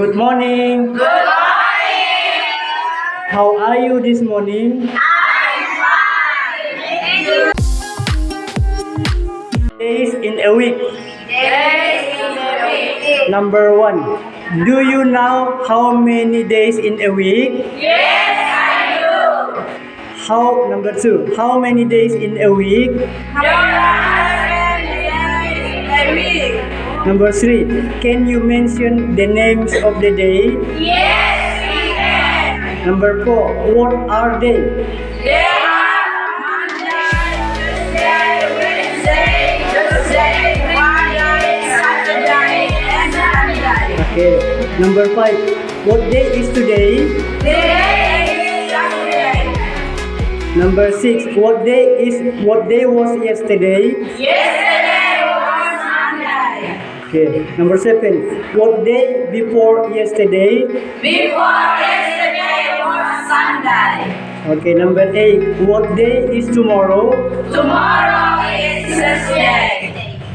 Good morning. Good morning. How are you this morning? I'm fine. Thank you. Days in a week. Days in a week. Number 1. Do you know how many days in a week? Yes, I do. Number 2. How many days in a week? There are 7 days in a week. Number 3. Can you mention the names of the day? Yes, we can. Number 4. What are they? There are Monday, Tuesday, Wednesday, Thursday, Friday, Saturday, and Sunday. Okay. Number 5. What day is today? Today is Saturday. Number 6. What day was yesterday? Yesterday was Monday. Okay. Number 7. What day before yesterday? Before yesterday was Sunday. Okay. Number 8. What day is tomorrow? Tomorrow is Thursday.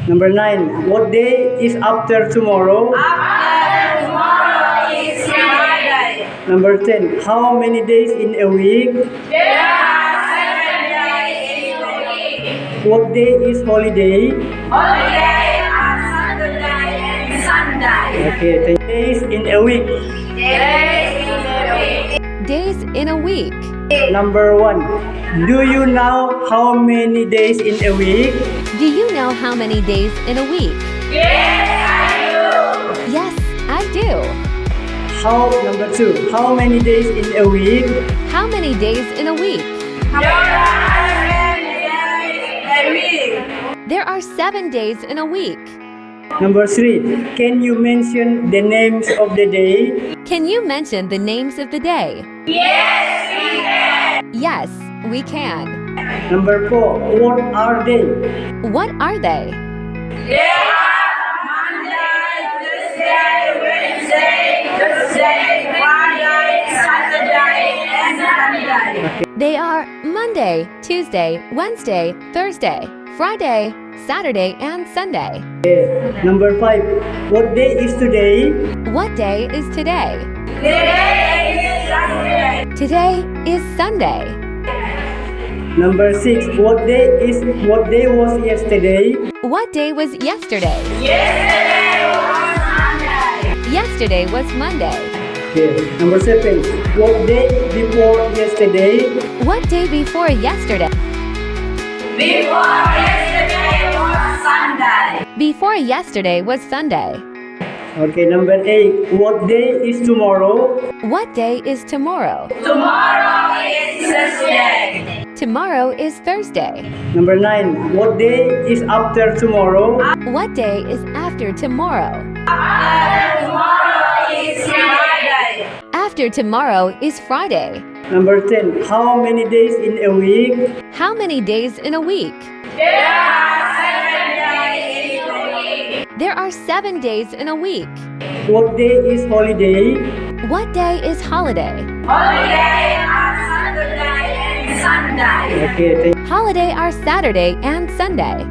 Number 9. What day is after tomorrow? After tomorrow is Friday. Number 10. How many days in a week? There are 7 days in a week. What day is holiday? Holiday are Saturday and Sunday. Okay. Days in a week. Days in a week. Days in a week. Number 1. Do you know how many days in a week? Do you know how many days in a week? Yes, I do. Yes, I do. Number 2. How many days in a week? How many days in a week? There are 7 days in a week. There are 7 days in a week. Number 3. Can you mention the names of the day? Can you mention the names of the day? Yes, we can. Yes, we can. Number 4. What are they? What are they? There are Monday, Tuesday, Wednesday, Thursday, Friday, Saturday, and Sunday. They are Monday, Tuesday, Wednesday, Thursday, Friday, Saturday, and Sunday. Number 5. What day is today? What day is today? Today is Saturday. Today is Sunday. Number 6. What day was yesterday? What day was yesterday? Yesterday was Monday. Yesterday was Monday. Okay. Number 7. What day before yesterday? What day before yesterday? Before yesterday was Sunday. Before yesterday was Sunday. Okay. Number 8. What day is tomorrow? What day is tomorrow? Tomorrow is Thursday. Tomorrow is Thursday. Number 9. What day is after tomorrow? What day is after tomorrow? After tomorrow is Friday. After tomorrow is Friday. Number 10. How many days in a week? How many days in a week? There are 7 days in a week. There are 7 days in a week. What day is holiday? What day is holiday? Holiday are Saturday and Sunday. Okay. Holiday are Saturday and Sunday.